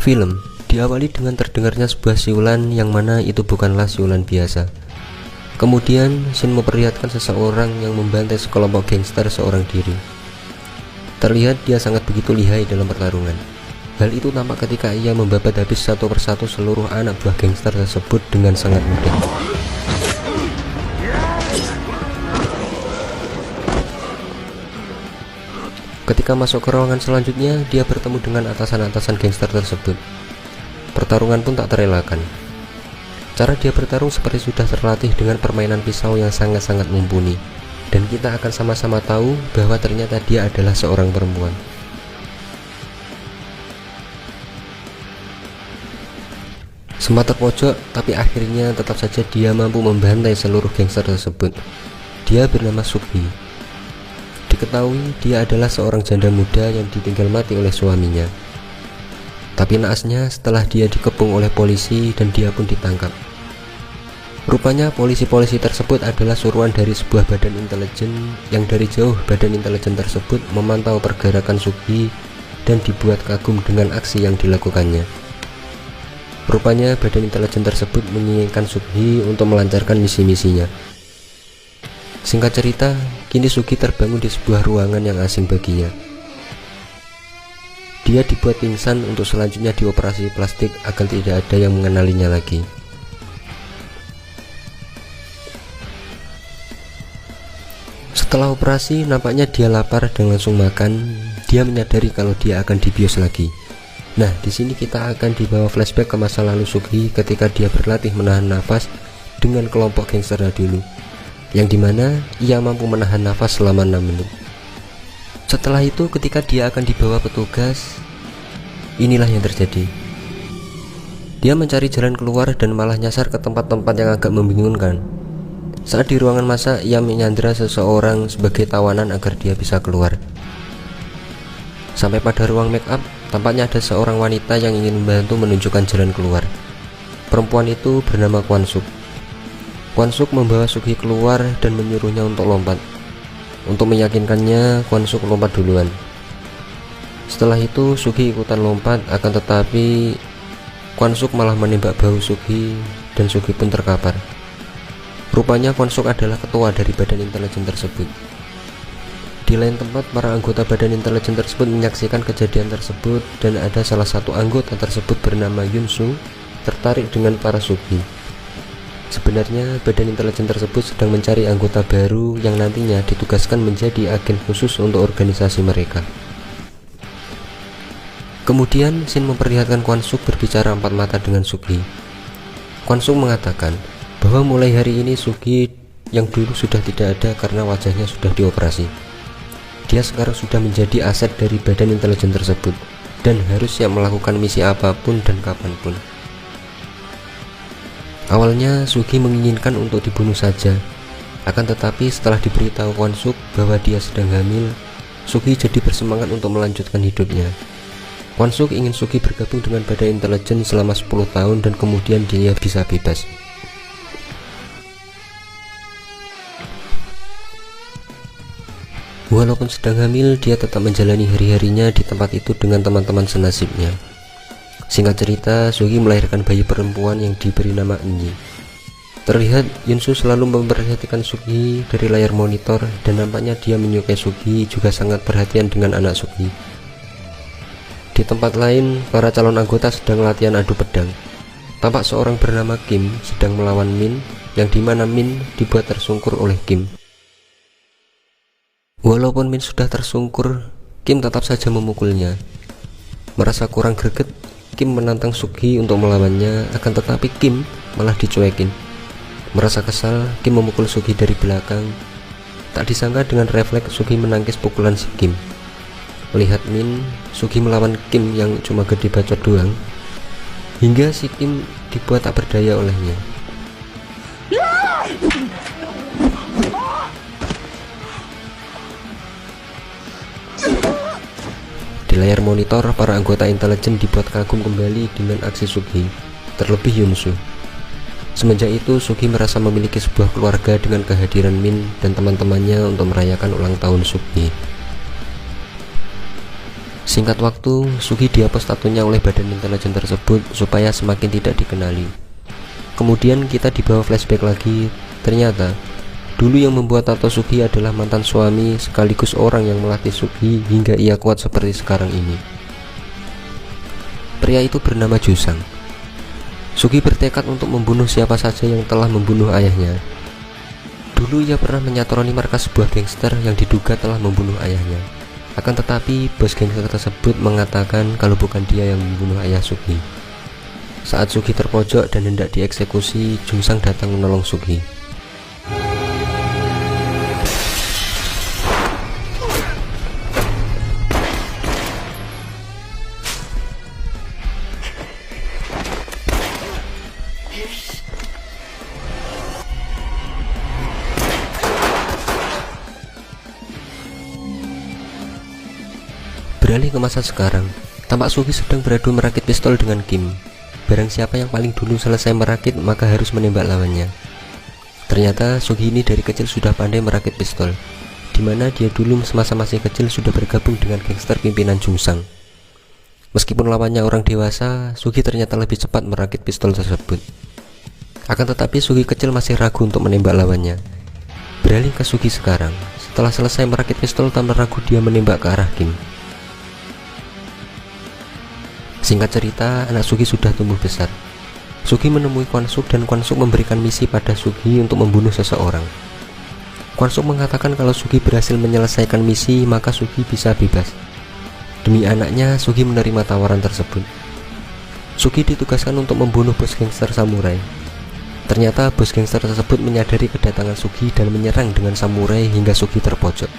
Film diawali dengan terdengarnya sebuah siulan yang mana itu bukanlah siulan biasa. Kemudian Shin memperlihatkan seseorang yang membantai sekelompok gangster seorang diri. Terlihat dia sangat begitu lihai dalam pertarungan. Hal itu tampak ketika ia membabat habis satu persatu seluruh anak buah gangster tersebut dengan sangat mudah. Ketika masuk ke ruangan selanjutnya, dia bertemu dengan atasan-atasan gangster tersebut. Pertarungan pun tak terelakkan. Cara dia bertarung seperti sudah terlatih dengan permainan pisau yang sangat-sangat mumpuni. Dan kita akan sama-sama tahu bahwa ternyata dia adalah seorang perempuan. Sempat terpojok, tapi akhirnya tetap saja dia mampu membantai seluruh gangster tersebut. Dia bernama Sukhi. Diketahui dia adalah seorang janda muda yang ditinggal mati oleh suaminya. Tapi naasnya setelah dia dikepung oleh polisi dan dia pun ditangkap. Rupanya polisi-polisi tersebut adalah suruhan dari sebuah badan intelijen yang dari jauh badan intelijen tersebut memantau pergerakan Sukhi dan dibuat kagum dengan aksi yang dilakukannya. Rupanya badan intelijen tersebut menginginkan Sukhi untuk melancarkan misi-misinya. Singkat cerita, kini Sukhi terbangun di sebuah ruangan yang asing baginya. Dia dibuat pingsan untuk selanjutnya dioperasi plastik agar tidak ada yang mengenalinya lagi. Setelah operasi, nampaknya dia lapar dan langsung makan. Dia menyadari kalau dia akan dibius lagi. Nah, di sini kita akan dibawa flashback ke masa lalu Sukhi ketika dia berlatih menahan nafas dengan kelompok gangster dulu, yang dimana ia mampu menahan nafas selama 6 menit. Setelah itu ketika dia akan dibawa petugas, inilah yang terjadi. Dia mencari jalan keluar dan malah nyasar ke tempat-tempat yang agak membingungkan. Saat di ruangan masa, ia menyandera seseorang sebagai tawanan agar dia bisa keluar. Sampai pada ruang make up, tampaknya ada seorang wanita yang ingin membantu menunjukkan jalan keluar. Perempuan itu bernama Kwon Suk. Kwon Suk membawa Sukhi keluar dan menyuruhnya untuk lompat. Untuk meyakinkannya, Kwon Suk lompat duluan. Setelah itu Sukhi ikutan lompat, akan tetapi Kwon Suk malah menembak bahu Sukhi dan Sukhi pun terkapar. Rupanya Kwon Suk adalah ketua dari badan intelijen tersebut. Di lain tempat, para anggota badan intelijen tersebut menyaksikan kejadian tersebut dan ada salah satu anggota tersebut bernama Yun Sung tertarik dengan para Sukhi. Sebenarnya badan intelijen tersebut sedang mencari anggota baru yang nantinya ditugaskan menjadi agen khusus untuk organisasi mereka. Kemudian Shin memperlihatkan Kwon Suk berbicara empat mata dengan Sukhi. Kwon Suk mengatakan bahwa mulai hari ini Sukhi yang dulu sudah tidak ada karena wajahnya sudah dioperasi. Dia sekarang sudah menjadi aset dari badan intelijen tersebut dan harus siap melakukan misi apapun dan kapanpun. Awalnya Sukhi menginginkan untuk dibunuh saja, akan tetapi setelah diberitahu Kwon Suk bahwa dia sedang hamil, Sukhi jadi bersemangat untuk melanjutkan hidupnya. Kwon Suk ingin Sukhi bergabung dengan badan intelijen selama 10 tahun dan kemudian dia bisa bebas. Walaupun sedang hamil, dia tetap menjalani hari-harinya di tempat itu dengan teman-teman senasibnya. Singkat cerita, Sukhi melahirkan bayi perempuan yang diberi nama Enyi. Terlihat Yunsu selalu memperhatikan Sukhi dari layar monitor dan nampaknya dia menyukai Sukhi, juga sangat perhatian dengan anak Sukhi. Di tempat lain, para calon anggota sedang latihan adu pedang. Tampak seorang bernama Kim sedang melawan Min, yang dimana Min dibuat tersungkur oleh Kim. Walaupun Min sudah tersungkur, Kim tetap saja memukulnya. Merasa kurang greget, Kim menantang Sukhi untuk melawannya, akan tetapi Kim malah dicuekin. Merasa kesal, Kim memukul Sukhi dari belakang. Tak disangka dengan refleks Sukhi menangkis pukulan si Kim. Melihat Min, Sukhi melawan Kim yang cuma gede bacot doang, hingga si Kim dibuat tak berdaya olehnya. Di layar monitor, para anggota intelijen dibuat kagum kembali dengan aksi Sukhi, terlebih Yunsu. Semenjak itu, Sukhi merasa memiliki sebuah keluarga dengan kehadiran Min dan teman-temannya untuk merayakan ulang tahun Sukhi. Singkat waktu, Sugi dihapus tatonya oleh badan intelijen tersebut supaya semakin tidak dikenali. Kemudian kita dibawa flashback lagi. Ternyata dulu yang membuat tato Sugi adalah mantan suami sekaligus orang yang melatih Sugi hingga ia kuat seperti sekarang ini. Pria itu bernama Jusang. Sugi bertekad untuk membunuh siapa saja yang telah membunuh ayahnya. Dulu ia pernah menyatroni markas sebuah gangster yang diduga telah membunuh ayahnya. Akan tetapi bos gangster tersebut mengatakan kalau bukan dia yang membunuh ayah Sugi. Saat Sugi terpojok dan hendak dieksekusi, Jusang datang menolong Sugi. Beralih ke masa sekarang, tampak Sugi sedang beradu merakit pistol dengan Kim. Barang siapa yang paling dulu selesai merakit maka harus menembak lawannya. Ternyata Sugi ini dari kecil sudah pandai merakit pistol, dimana dia dulu semasa masih kecil sudah bergabung dengan gangster pimpinan Jusang. Meskipun lawannya orang dewasa, Sugi ternyata lebih cepat merakit pistol tersebut. Akan tetapi Sugi kecil masih ragu untuk menembak lawannya. Beralih ke Sugi sekarang, setelah selesai merakit pistol tanpa ragu dia menembak ke arah Kim. Singkat cerita, anak Sugi sudah tumbuh besar. Sugi menemui Kwon Suk dan Kwon Suk memberikan misi pada Sugi untuk membunuh seseorang. Kwon Suk mengatakan kalau Sugi berhasil menyelesaikan misi maka Sugi bisa bebas. Demi anaknya, Sugi menerima tawaran tersebut. Sugi ditugaskan untuk membunuh bos gangster samurai. Ternyata bos gangster tersebut menyadari kedatangan Sugi dan menyerang dengan samurai hingga Sugi terpojok.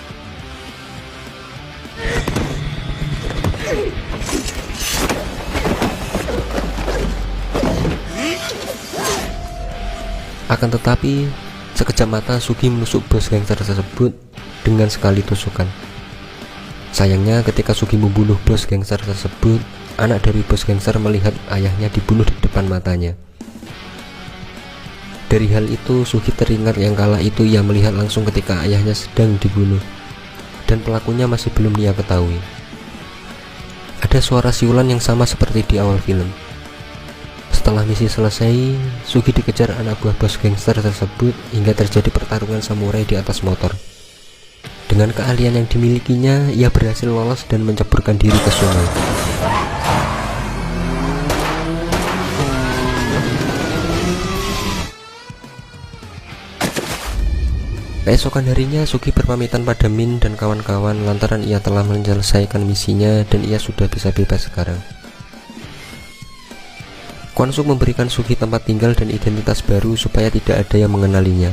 Akan tetapi, sekejap mata Sugi menusuk bos gangster tersebut dengan sekali tusukan. Sayangnya ketika Sugi membunuh bos gangster tersebut, anak dari bos gangster melihat ayahnya dibunuh di depan matanya. Dari hal itu, Sugi teringat yang kala itu ia melihat langsung ketika ayahnya sedang dibunuh, dan pelakunya masih belum ia ketahui. Ada suara siulan yang sama seperti di awal film. Setelah misi selesai, Sugi dikejar anak buah bos gangster tersebut hingga terjadi pertarungan samurai di atas motor. Dengan keahlian yang dimilikinya, ia berhasil lolos dan menceburkan diri ke sungai. Keesokan harinya, Sugi berpamitan pada Min dan kawan-kawan lantaran ia telah menyelesaikan misinya dan ia sudah bisa bebas sekarang. Kwon Suk memberikan Sugi tempat tinggal dan identitas baru supaya tidak ada yang mengenalinya.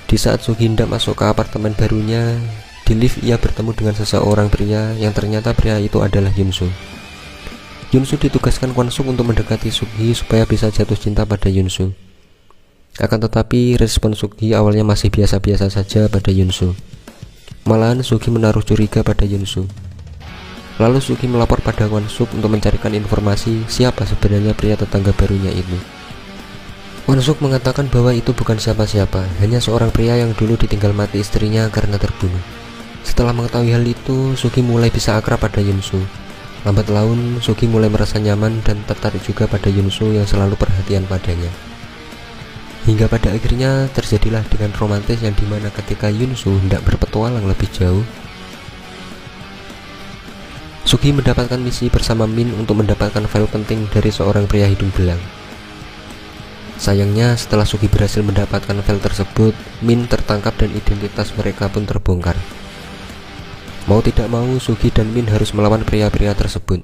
Di saat Sugi hendak masuk ke apartemen barunya, di lift ia bertemu dengan seseorang pria yang ternyata pria itu adalah Yunsu. Yunsu ditugaskan Kwon Suk untuk mendekati Sugi supaya bisa jatuh cinta pada Yunsu. Akan tetapi respon Sugi awalnya masih biasa-biasa saja pada Yunsu. Malahan Sugi menaruh curiga pada Yunsu. Lalu Sugi melapor pada Kwon Suk untuk mencarikan informasi siapa sebenarnya pria tetangga barunya itu. Kwon Suk mengatakan bahwa itu bukan siapa-siapa, hanya seorang pria yang dulu ditinggal mati istrinya karena terbunuh. Setelah mengetahui hal itu, Sugi mulai bisa akrab pada Yunsu. Lambat laun, Sugi mulai merasa nyaman dan tertarik juga pada Yunsu yang selalu perhatian padanya. Hingga pada akhirnya terjadilah dengan romantis yang dimana ketika Yunsu hendak berpetualang lebih jauh, Sugi mendapatkan misi bersama Min untuk mendapatkan file penting dari seorang pria hidung belang. Sayangnya setelah Sugi berhasil mendapatkan file tersebut, Min tertangkap dan identitas mereka pun terbongkar. Mau tidak mau, Sugi dan Min harus melawan pria-pria tersebut.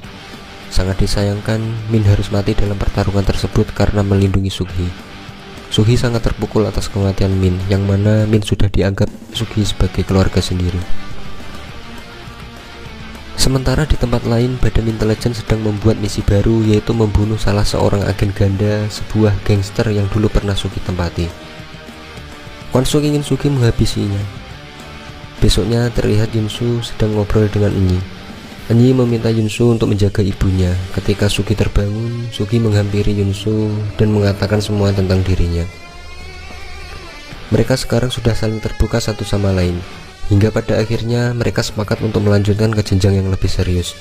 Sangat disayangkan, Min harus mati dalam pertarungan tersebut karena melindungi Sugi. Sugi sangat terpukul atas kematian Min, yang mana Min sudah dianggap Sugi sebagai keluarga sendiri. Sementara di tempat lain, Badan Intelijen sedang membuat misi baru, yaitu membunuh salah seorang agen ganda sebuah gangster yang dulu pernah Sugi tempati. Kwon Suk ingin Sugi menghabisinya. Besoknya terlihat Yunsu sedang ngobrol dengan Enyi. Enyi meminta Yunsu untuk menjaga ibunya. Ketika Sugi terbangun, Sugi menghampiri Yunsu dan mengatakan semua tentang dirinya. Mereka sekarang sudah saling terbuka satu sama lain. hingga pada akhirnya mereka sepakat untuk melanjutkan ke jenjang yang lebih serius.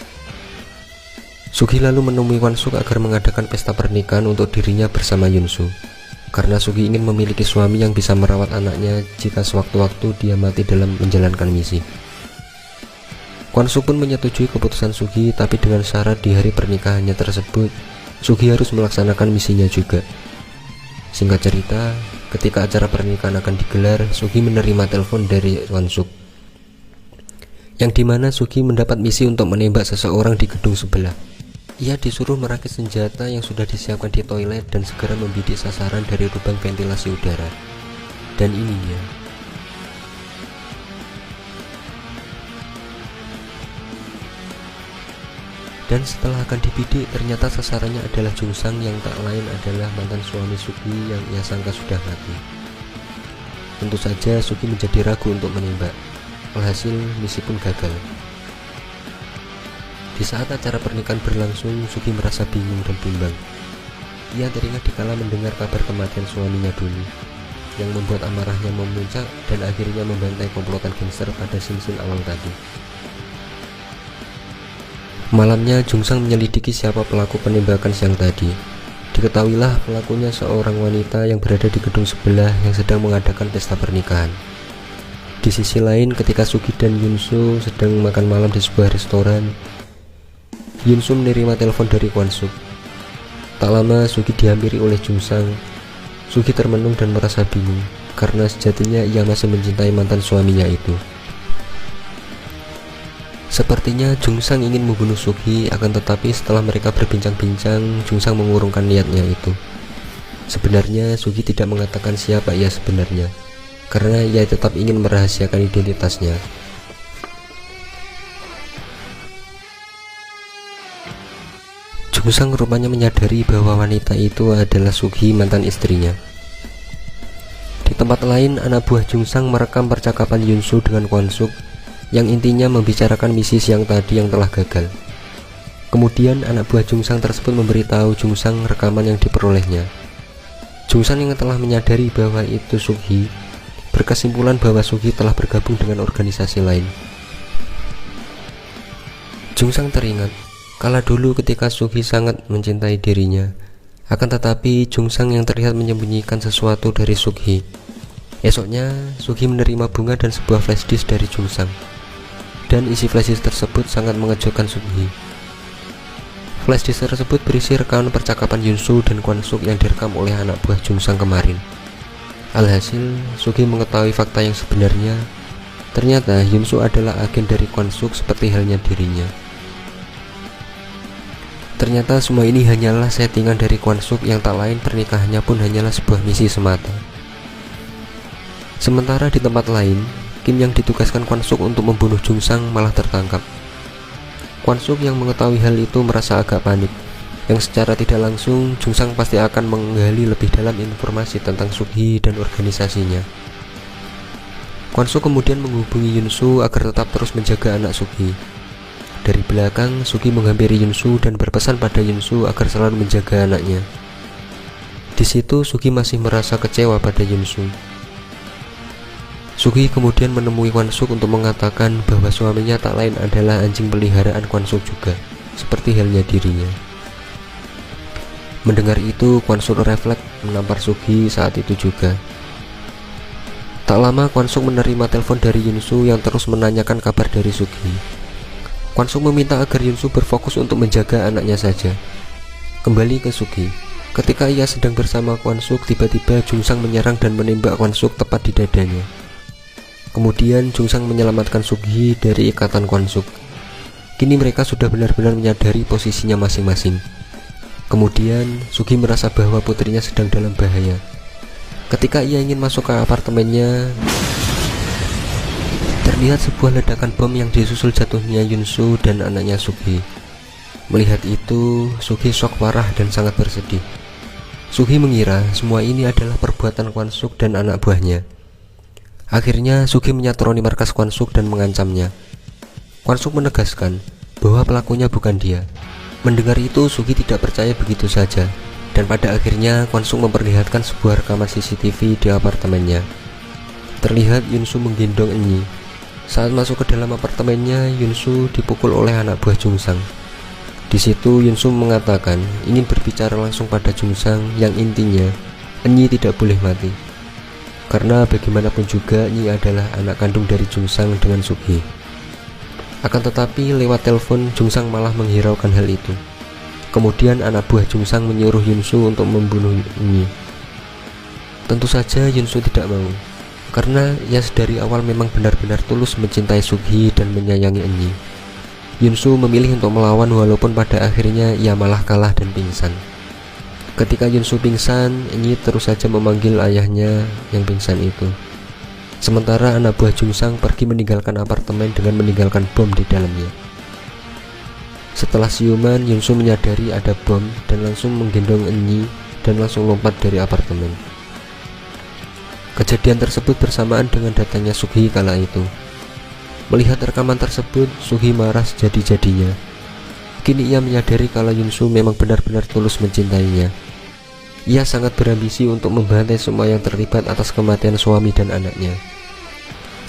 Sugi lalu menemui Kwon Suk agar mengadakan pesta pernikahan untuk dirinya bersama Yunsu, karena Sugi ingin memiliki suami yang bisa merawat anaknya jika sewaktu-waktu dia mati dalam menjalankan misi. Kwon Suk pun menyetujui keputusan Sugi, tapi dengan syarat di hari pernikahannya tersebut Sugi harus melaksanakan misinya juga. Singkat cerita, ketika acara pernikahan akan digelar, Sugi menerima telepon dari Kwon Suk, yang dimana Sugi mendapat misi untuk menembak seseorang di gedung sebelah. Ia disuruh merakit senjata yang sudah disiapkan di toilet dan segera membidik sasaran dari lubang ventilasi udara. Dan ininya. Dan setelah akan dibidik, ternyata sasarannya adalah Jungsang yang tak lain adalah mantan suami Sugi yang ia sangka sudah mati. Tentu saja Sugi menjadi ragu untuk menembak. Alhasil misi pun gagal. Di saat acara pernikahan berlangsung, Sugi merasa bingung dan bimbang. Ia teringat dikala mendengar kabar kematian suaminya dulu, yang membuat amarahnya memuncak dan akhirnya membantai komplotan gangster pada scene awal tadi. Malamnya, Jungsang menyelidiki siapa pelaku penembakan siang tadi. Diketahuilah pelakunya seorang wanita yang berada di gedung sebelah yang sedang mengadakan pesta pernikahan. Di sisi lain, ketika Sugi dan Yunsu sedang makan malam di sebuah restoran, Yunsu menerima telepon dari Kwon Suk. Tak lama Sugi dihampiri oleh Jungsang. Sugi termenung dan merasa bingung, karena sejatinya ia masih mencintai mantan suaminya itu. Sepertinya Jungsang ingin membunuh Sugi, akan tetapi setelah mereka berbincang-bincang, Jungsang mengurungkan niatnya itu. Sebenarnya Sugi tidak mengatakan siapa ia sebenarnya, karena ia tetap ingin merahasiakan identitasnya. Jungsang rupanya menyadari bahwa wanita itu adalah Sugi, mantan istrinya. Di tempat lain, anak buah Jungsang merekam percakapan Yunsu dengan Kwon Suk, yang intinya membicarakan misi siang tadi yang telah gagal. Kemudian anak buah Jungsang tersebut memberitahu Jungsang rekaman yang diperolehnya. Jungsang yang telah menyadari bahwa itu Sugi, berkesimpulan bahwa Sugi telah bergabung dengan organisasi lain. Jungsang teringat kala dulu ketika Sugi sangat mencintai dirinya, akan tetapi Jungsang yang terlihat menyembunyikan sesuatu dari Sugi. Esoknya, Sugi menerima bunga dan sebuah flash disk dari Jungsang, dan isi flash disk tersebut sangat mengejutkan Sugi. Flash disk tersebut berisi rekaman percakapan Yunsu dan Kwon Suk yang direkam oleh anak buah Jungsang kemarin. Alhasil, Sugi mengetahui fakta yang sebenarnya. Ternyata Yunsu adalah agen dari Kwon Suk seperti halnya dirinya. Ternyata semua ini hanyalah settingan dari Kwon Suk, yang tak lain pernikahannya pun hanyalah sebuah misi semata. Sementara di tempat lain, Kim yang ditugaskan Kwon Suk untuk membunuh Jungsang malah tertangkap. Kwon Suk yang mengetahui hal itu merasa agak panik, yang secara tidak langsung Jungsang pasti akan menggali lebih dalam informasi tentang Sugi dan organisasinya. Kwon Suk kemudian menghubungi Yunsu agar tetap terus menjaga anak Sugi. Dari belakang, Sugi menghampiri Yunsu dan berpesan pada Yunsu agar selalu menjaga anaknya. Di situ Sugi masih merasa kecewa pada Yunsu. Sugi kemudian menemui Kwon Suk untuk mengatakan bahwa suaminya tak lain adalah anjing peliharaan Kwon Suk juga, seperti halnya dirinya. Mendengar itu, Kwon Suk refleks menampar Sugi saat itu juga. Tak lama Kwon Suk menerima telepon dari Yunsu yang terus menanyakan kabar dari Sugi. Kwon Suk meminta agar Yunsu berfokus untuk menjaga anaknya saja. Kembali ke Sugi. Ketika ia sedang bersama Kwon Suk, tiba-tiba Jungsang menyerang dan menembak Kwon Suk tepat di dadanya. Kemudian Jungsang menyelamatkan Sugi dari ikatan Kwon Suk. Kini mereka sudah benar-benar menyadari posisinya masing-masing. Kemudian Sugi merasa bahwa putrinya sedang dalam bahaya. Ketika ia ingin masuk ke apartemennya, terlihat sebuah ledakan bom yang disusul jatuhnya Yunsu dan anaknya Sugi. Melihat itu, Sugi shock parah dan sangat bersedih. Sugi mengira semua ini adalah perbuatan Kwon Suk dan anak buahnya. Akhirnya Sugi menyatroni markas Kwon Suk dan mengancamnya. Kwon Suk menegaskan bahwa pelakunya bukan dia. Mendengar itu, Sugi tidak percaya begitu saja, dan pada akhirnya Kwon Suk memperlihatkan sebuah rekaman CCTV di apartemennya. Terlihat Yunsu menggendong Enyi. Saat masuk ke dalam apartemennya, Yunsu dipukul oleh anak buah Jungsang. Di situ Yunsu mengatakan ingin berbicara langsung pada Jungsang yang intinya Enyi tidak boleh mati. Karena bagaimanapun juga Enyi adalah anak kandung dari Jungsang dengan Sukhi. Akan tetapi lewat telepon Jungsang malah menghiraukan hal itu. Kemudian anak buah Jungsang menyuruh Yunsu untuk membunuh Enyi. Tentu saja Yunsu tidak mau, karena ia dari awal memang benar-benar tulus mencintai Sukhi dan menyayangi Enyi. Yunsu memilih untuk melawan walaupun pada akhirnya ia malah kalah dan pingsan. Ketika Yunsu pingsan, Enyi terus saja memanggil ayahnya yang pingsan itu. Sementara anak buah Jungsang pergi meninggalkan apartemen dengan meninggalkan bom di dalamnya. Setelah siuman, Yunsu menyadari ada bom dan langsung menggendong Enyi dan langsung lompat dari apartemen. Kejadian tersebut bersamaan dengan datangnya Sukhi kala itu. Melihat rekaman tersebut, Sukhi marah sejadi-jadinya. Kini ia menyadari kalau Yunsu memang benar-benar tulus mencintainya. Ia sangat berambisi untuk membantai semua yang terlibat atas kematian suami dan anaknya.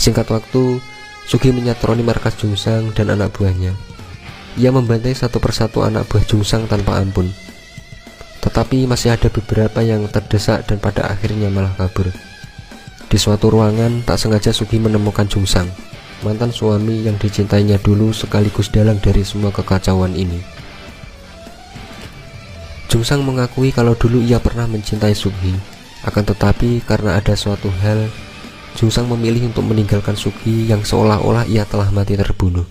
Singkat waktu, Sukhi menyatroni markas Jungsang dan anak buahnya. Ia membantai satu persatu anak buah Jungsang tanpa ampun. Tetapi masih ada beberapa yang terdesak dan pada akhirnya malah kabur. Di suatu ruangan, tak sengaja Sukhi menemukan Jungsang, mantan suami yang dicintainya dulu sekaligus dalang dari semua kekacauan ini. Jungsang mengakui kalau dulu ia pernah mencintai Sukhi, akan tetapi karena ada suatu hal, Jungsang memilih untuk meninggalkan Sukhi yang seolah-olah ia telah mati terbunuh.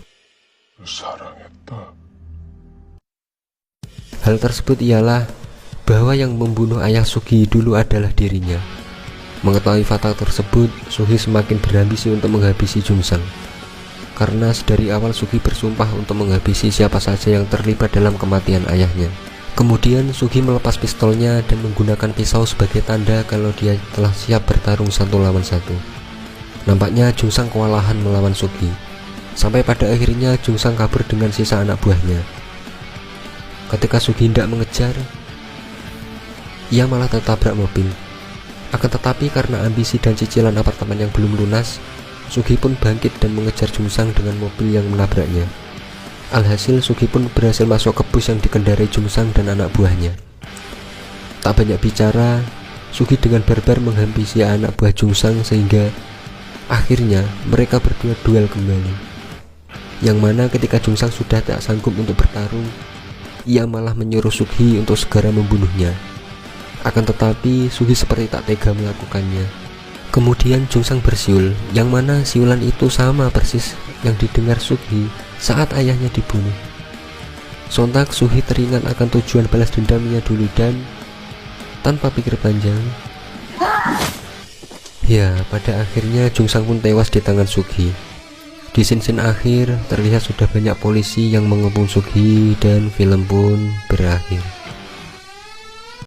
Hal tersebut ialah bahwa yang membunuh ayah Sukhi dulu adalah dirinya. Mengetahui fakta tersebut, Sukhi semakin berambisi untuk menghabisi Jungsang. Karena dari awal Sukhi bersumpah untuk menghabisi siapa saja yang terlibat dalam kematian ayahnya. Kemudian Sukhi melepas pistolnya dan menggunakan pisau sebagai tanda kalau dia telah siap bertarung satu lawan satu. Nampaknya Jungsang kewalahan melawan Sukhi. Sampai pada akhirnya Jungsang kabur dengan sisa anak buahnya. Ketika Sukhi hendak mengejar, ia malah tertabrak mobil. Akan tetapi karena ambisi dan cicilan apartemen yang belum lunas, Sukhi pun bangkit dan mengejar Jungsang dengan mobil yang menabraknya. Alhasil Sukhi pun berhasil masuk ke bus yang dikendarai Jungsang dan anak buahnya. Tak banyak bicara, Sukhi dengan barbar menghabisi anak buah Jungsang sehingga akhirnya mereka berdua duel kembali. Yang mana ketika Jungsang sudah tak sanggup untuk bertarung, ia malah menyuruh Sukhi untuk segera membunuhnya. Akan tetapi Sukhi seperti tak tega melakukannya. Kemudian Jungsang bersiul, yang mana siulan itu sama persis yang didengar Sukhi saat ayahnya dibunuh. Sontak Sukhi teringat akan tujuan balas dendamnya dulu dan tanpa pikir panjang, ya pada akhirnya Jungsang pun tewas di tangan Sukhi. Di scene akhir terlihat sudah banyak polisi yang mengepung Sukhi dan film pun berakhir.